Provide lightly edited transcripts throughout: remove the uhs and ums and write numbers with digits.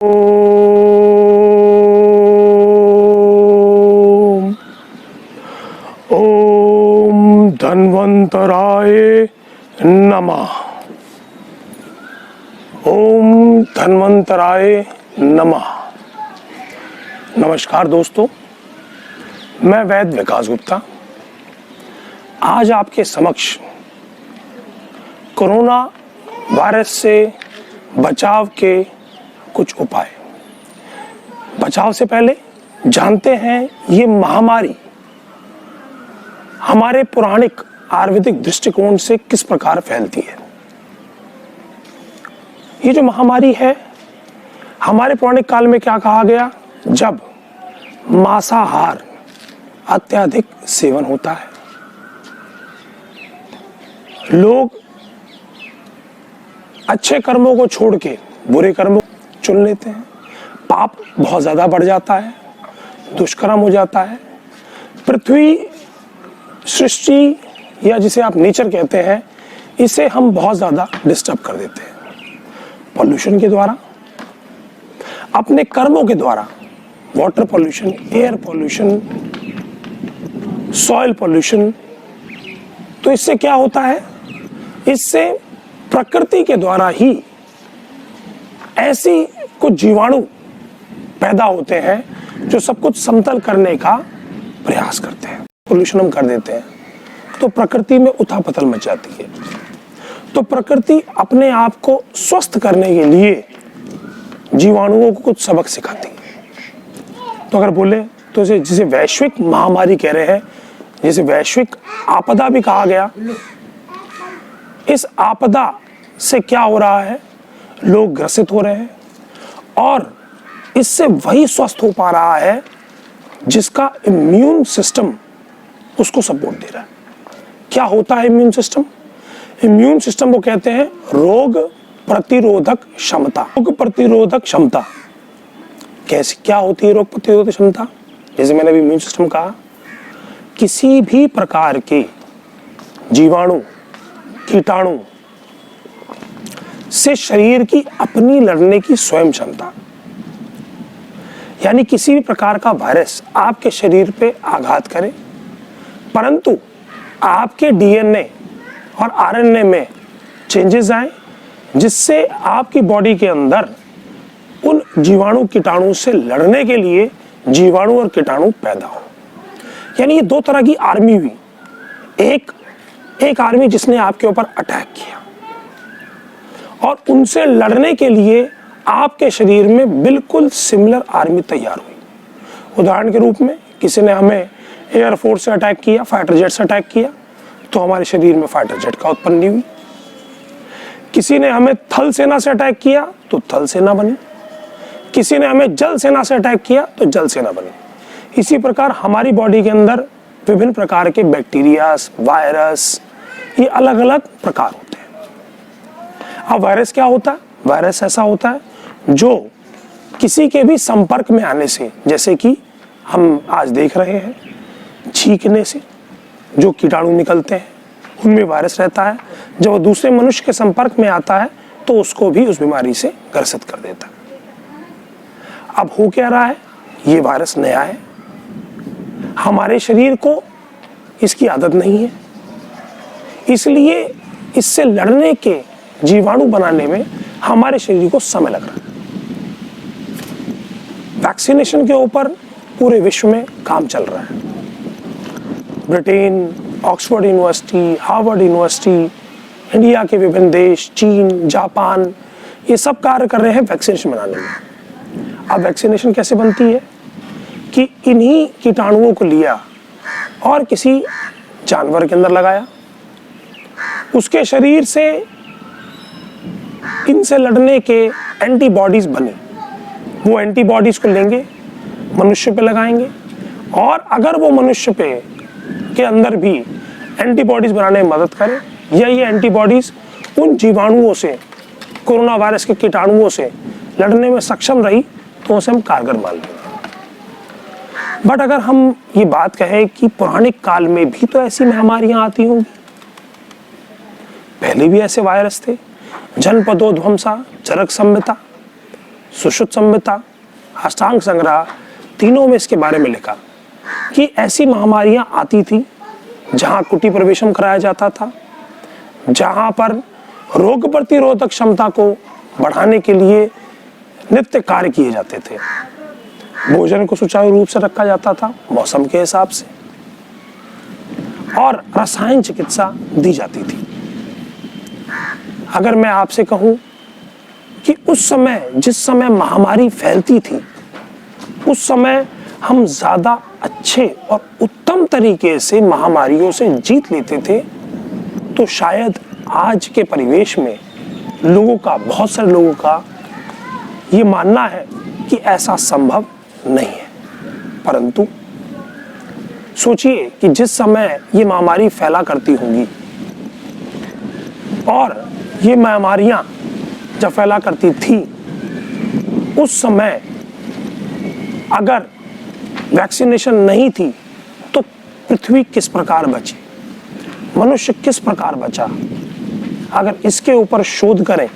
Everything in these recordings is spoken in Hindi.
ओम धन्वंतराय नमः। ओम धन्वंतराय नमः। नमस्कार दोस्तों, मैं वैद्य विकास गुप्ता आज आपके समक्ष कोरोना वायरस से बचाव के कुछ उपाय। बचाव से पहले जानते हैं ये महामारी हमारे पौराणिक आयुर्वेदिक दृष्टिकोण से किस प्रकार फैलती है। ये जो महामारी है, हमारे पौराणिक काल में क्या कहा गया, जब मांसाहार अत्यधिक सेवन होता है, लोग अच्छे कर्मों को छोड़ के बुरे कर्मों को चुन लेते हैं, पाप बहुत ज्यादा बढ़ जाता है, दुष्कर्म हो जाता है, पृथ्वी सृष्टि या जिसे आप नेचर कहते हैं, इसे हम बहुत ज्यादा डिस्टर्ब कर देते हैं पॉल्यूशन के द्वारा, अपने कर्मों के द्वारा। Water pollution, air pollution, soil pollution. तो इससे क्या होता है, इससे प्रकृति के द्वारा ही ऐसी कुछ जीवाणु पैदा होते हैं जो सब कुछ समतल करने का प्रयास करते हैं। पोल्यूशन हम कर देते हैं तो प्रकृति में उथल-पुथल मच जाती है। तो प्रकृति अपने आप को स्वस्थ करने के लिए जीवाणुओं को कुछ सबक सिखाती है। तो अगर बोले तो जिसे वैश्विक महामारी कह रहे हैं, जिसे वैश्विक आपदा भी कहा गया, इस आपदा से क्या हो रहा है, लोग ग्रसित हो रहे हैं और इससे वही स्वस्थ हो पा रहा है जिसका इम्यून सिस्टम उसको सपोर्ट दे रहा है। क्या होता है इम्यून सिस्टम? इम्यून सिस्टम को कहते हैं रोग प्रतिरोधक क्षमता। रोग प्रतिरोधक क्षमता कैसे, क्या होती है रोग प्रतिरोधक क्षमता? जैसे मैंने अभी इम्यून सिस्टम कहा, किसी भी प्रकार के जीवाणु, कीटाणु से शरीर की अपनी लड़ने की स्वयं क्षमता। यानी किसी भी प्रकार का वायरस आपके शरीर पे आघात करे, परंतु आपके डीएनए और आरएनए में चेंजेस आए, जिससे आपकी बॉडी के अंदर उन जीवाणु कीटाणु से लड़ने के लिए जीवाणु और कीटाणु पैदा हो। यानी ये दो तरह की आर्मी हुई। एक आर्मी जिसने आपके ऊपर अटैक किया और उनसे लड़ने के लिए आपके शरीर में बिल्कुल सिमिलर आर्मी तैयार हुई। उदाहरण के रूप में किसी ने हमें एयरफोर्स से अटैक किया, फाइटर जेट से अटैक किया, तो हमारे शरीर में फाइटर जेट का उत्पत्ति हुई। किसी ने हमें थल सेना से अटैक किया तो थल सेना बनी, किसी ने हमें जल सेना से अटैक किया तो जल सेना बनी। इसी प्रकार हमारी बॉडी के अंदर विभिन्न प्रकार के बैक्टीरिया, वायरस, ये अलग अलग प्रकार होते हैं। अब वायरस क्या होता है? वायरस ऐसा होता है जो किसी के भी संपर्क में आने से, जैसे कि हम आज देख रहे हैं, छींकने से जो कीटाणु निकलते हैं उनमें वायरस रहता है। जब वो दूसरे मनुष्य के संपर्क में आता है तो उसको भी उस बीमारी से ग्रसित कर देता है। अब हो क्या रहा है, ये वायरस नया है, हमारे शरीर को इसकी आदत नहीं है, इसलिए इससे लड़ने के जीवाणु बनाने में हमारे शरीर को समय लग रहा है। वैक्सीनेशन के ऊपर पूरे विश्व में काम चल रहा है। Britain, Oxford university, Harvard university, India के विभिन्न देश, चीन, जापान, ये सब कार्य कर रहे हैं वैक्सीनेशन बनाने में। अब वैक्सीनेशन कैसे बनती है कि इन्हीं कीटाणुओं को लिया और किसी जानवर के अंदर लगाया, उसके शरीर से इनसे लड़ने के एंटीबॉडीज बनी, वो एंटीबॉडीज को लेंगे, मनुष्य पे लगाएंगे, और अगर वो मनुष्य पे के अंदर भी एंटीबॉडीज बनाने में मदद करे, या ये एंटीबॉडीज उन जीवाणुओं से, कोरोना वायरस के कीटाणुओं से लड़ने में सक्षम रही, तो उसे हम कारगर मान लेंगे। बट अगर हम ये बात कहें कि पौराणिक काल में भी तो ऐसी महामारियां आती होंगी, पहले भी ऐसे वायरस थे, जनपदोध्वंसा, चरक संहिता, सुश्रुत संहिता, अष्टांग संग्रह, तीनों में इसके बारे में लिखा कि ऐसी महामारियां आती थी जहां कुटी प्रवेशम कराया जाता था, जहां पर रोग प्रतिरोधक क्षमता को बढ़ाने के लिए नित्य कार्य किए जाते थे। भोजन को सुचारू रूप से रखा जाता था मौसम के हिसाब से, और रसायन चिकित्सा दी जाती थी। अगर मैं आपसे कहूं कि उस समय, जिस समय महामारी फैलती थी, उस समय हम ज्यादा अच्छे और उत्तम तरीके से महामारियों से जीत लेते थे, तो शायद आज के परिवेश में लोगों का, बहुत सारे लोगों का ये मानना है कि ऐसा संभव नहीं है। परंतु सोचिए कि जिस समय ये महामारी फैला करती होंगी, और ये महामारियां जब फैला करती थी, उस समय अगर वैक्सीनेशन नहीं थी तो पृथ्वी किस प्रकार बची, मनुष्य किस प्रकार बचा। अगर इसके ऊपर शोध करें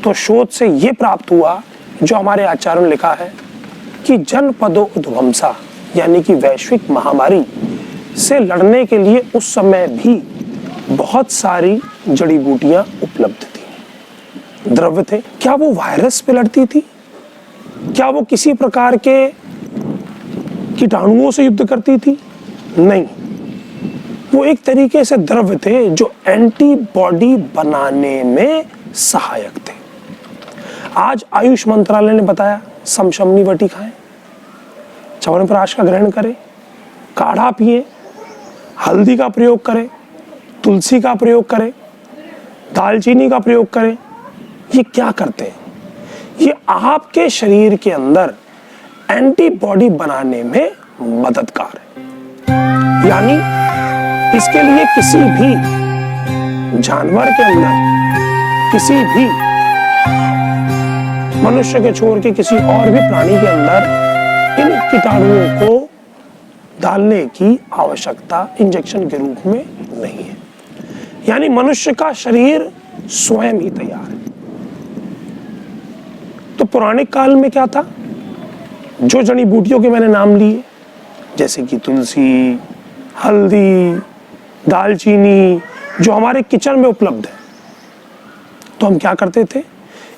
तो शोध से ये प्राप्त हुआ, जो हमारे आचार्यों ने लिखा है कि जनपदों उद्वंसा, यानी कि वैश्विक महामारी से लड़ने के लिए उस समय भी बहुत सारी जड़ी बूटियां उपलब्ध थी, द्रव्य थे। क्या वो वायरस पे लड़ती थी? क्या वो किसी प्रकार के कीटाणुओं से युद्ध करती थी? नहीं, वो एक तरीके से द्रव्य थे जो एंटीबॉडी बनाने में सहायक थे। आज आयुष मंत्रालय ने बताया समशमनी वटी खाएं, च्यवनप्राश का ग्रहण करें, काढ़ा पिए, हल्दी का प्रयोग करें, तुलसी का प्रयोग करें, दालचीनी का प्रयोग करें। ये क्या करते हैं? ये आपके शरीर के अंदर एंटीबॉडी बनाने में मददगार है। यानी इसके लिए किसी भी जानवर के अंदर, किसी भी मनुष्य के छोड़ के किसी और भी प्राणी के अंदर इन कीटाणुओं को डालने की आवश्यकता इंजेक्शन के रूप में नहीं है। यानी मनुष्य का शरीर स्वयं ही तैयार है। तो पौराणिक काल में क्या था? जो जड़ी बूटियों के मैंने नाम लिए, जैसे कि तुलसी, हल्दी, दालचीनी, जो हमारे किचन में उपलब्ध है, तो हम क्या करते थे?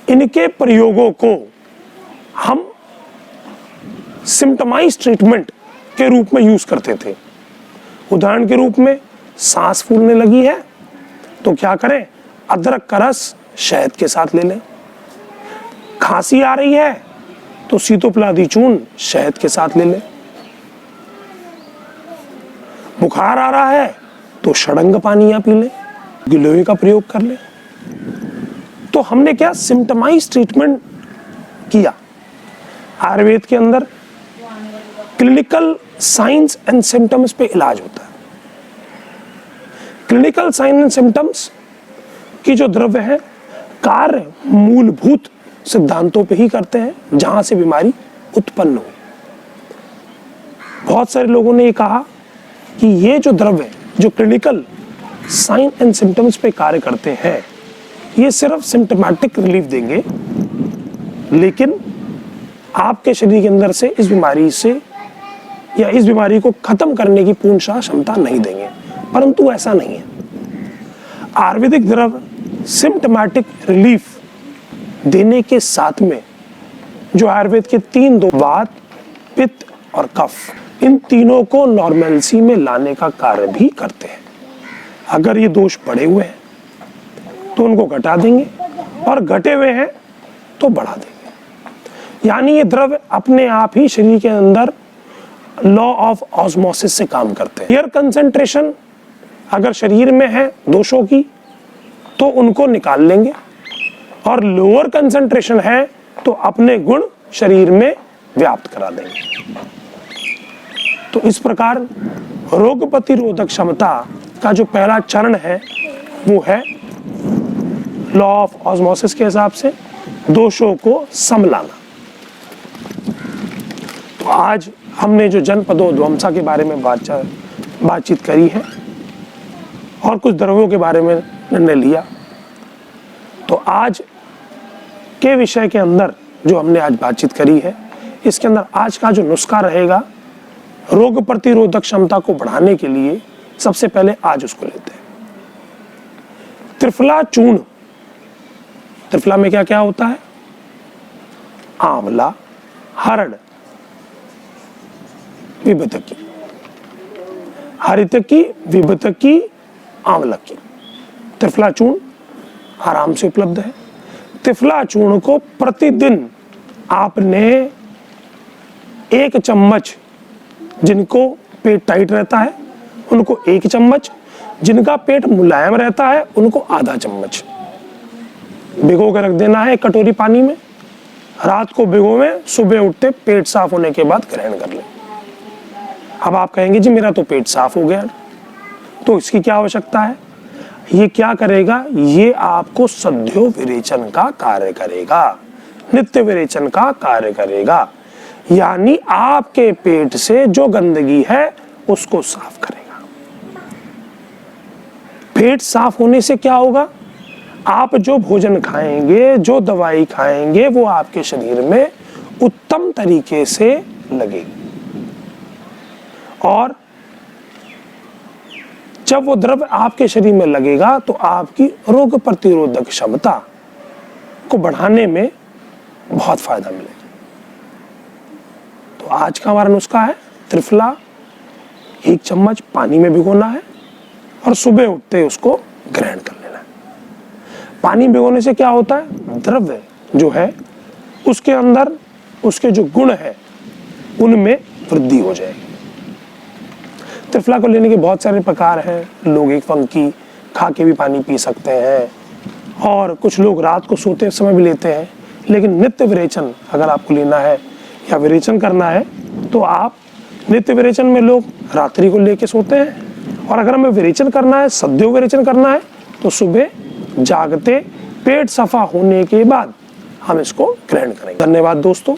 इनके प्रयोगों को हम सिम्पटमाइज ट्रीटमेंट के रूप में यूज करते थे। उदाहरण के रूप में सांस फूलने लगी है तो क्या करें? अदरक का रस शहद के साथ ले लें। खांसी आ रही है तो सीतोपलादी चूर्ण शहद के साथ ले लें। बुखार आ रहा है तो षडंग पानी पी लें, गिलोय का प्रयोग कर लें। तो हमने क्या? सिम्पटमाइज ट्रीटमेंट किया। आयुर्वेद के अंदर क्लिनिकल साइंस एंड सिम्टम्स पे इलाज होता है। क्लिनिकल साइन एंड सिम्टम्स की जो द्रव्य है, कार्य मूलभूत सिद्धांतों पे ही करते हैं जहां से बीमारी उत्पन्न हो। बहुत सारे लोगों ने ये कहा कि ये जो द्रव्य, जो क्लिनिकल साइन एंड सिम्टम्स पे कार्य करते हैं, ये सिर्फ सिम्टोमेटिक रिलीफ देंगे, लेकिन आपके शरीर के अंदर से इस बीमारी से या इस बीमारी को खत्म करने की पूर्णतः क्षमता नहीं देंगे। परंतु ऐसा नहीं है। आयुर्वेदिक द्रव्य सिम्टोमेटिक रिलीफ देने के साथ में जो आयुर्वेद के 3 दो, वात, पित्त और कफ, इन तीनों को नॉर्मेलिटी में लाने का कार्य भी करते हैं। अगर ये दोष बढ़े हुए हैं तो उनको घटा देंगे, और घटे हुए हैं तो बढ़ा देंगे। यानी ये द्रव्य अपने आप ही शरीर के अंदर लॉ ऑफ ऑस्मोसिस से काम करते हैं। एयर कंसेंट्रेशन अगर शरीर में है दोषों की तो उनको निकाल लेंगे, और लोअर कंसेंट्रेशन है तो अपने गुण शरीर में व्याप्त करा देंगे। तो इस प्रकार रोग प्रतिरोधक क्षमता का जो पहला चरण है वो है लॉ ऑफ ऑस्मोसिस के हिसाब से दोषों को समलाना। तो आज हमने जो जनपदोद्वंसा के बारे में बातचीत करी है और कुछ द्रव्यों के बारे में निर्णय लिया, तो आज के विषय के अंदर जो हमने आज बातचीत करी है, इसके अंदर आज का जो नुस्खा रहेगा रोग प्रतिरोधक क्षमता को बढ़ाने के लिए, सबसे पहले आज उसको लेते हैं। त्रिफला चूर्ण। त्रिफला में क्या क्या होता है? आंवला, हरड़, विभतकी, हरितकी, विभतकी, आंवलकी। त्रिफला चूर्ण आराम से उपलब्ध है। त्रिफला चूर्ण को प्रतिदिन आपने 1 चम्मच, जिनको पेट टाइट रहता है उनको 1 चम्मच, जिनका पेट मुलायम रहता है उनको आधा चम्मच भिगो कर रख देना है 1 कटोरी पानी में। रात को भिगोवें, सुबह उठते पेट साफ होने के बाद ग्रहण कर लें। अब आप कहेंगे जी मेरा तो पेट साफ हो गया, तो इसकी क्या आवश्यकता है? ये क्या करेगा? ये आपको सद्यो विरेचन का कार्य करेगा, नित्य विरेचन का कार्य करेगा, यानी आपके पेट से जो गंदगी है उसको साफ करेगा। पेट साफ होने से क्या होगा? आप जो भोजन खाएंगे, जो दवाई खाएंगे, वो आपके शरीर में उत्तम तरीके से लगेगी, और जब वो द्रव्य आपके शरीर में लगेगा तो आपकी रोग प्रतिरोधक क्षमता को बढ़ाने में बहुत फायदा मिलेगा। तो आज का हमारा नुस्खा है त्रिफला 1 चम्मच पानी में भिगोना है और सुबह उठते उसको ग्रहण कर लेना है। पानी भिगोने से क्या होता है? द्रव्य जो है उसके अंदर उसके जो गुण है उनमें वृद्धि हो जाएगी। त्रिफला को लेने के बहुत सारे प्रकार हैं। लोग एक फंकी खा के भी पानी पी सकते हैं, और कुछ लोग रात को सोते समय भी लेते हैं। लेकिन नित्य विरेचन अगर आपको लेना है या विरेचन करना है तो आप नित्य विरेचन में लोग रात्रि को लेके सोते हैं, और अगर हमें विरेचन करना है, सद्यो विरेचन करना है, तो सुबह जागते पेट सफा होने के बाद हम इसको ग्रहण करेंगे। धन्यवाद दोस्तों।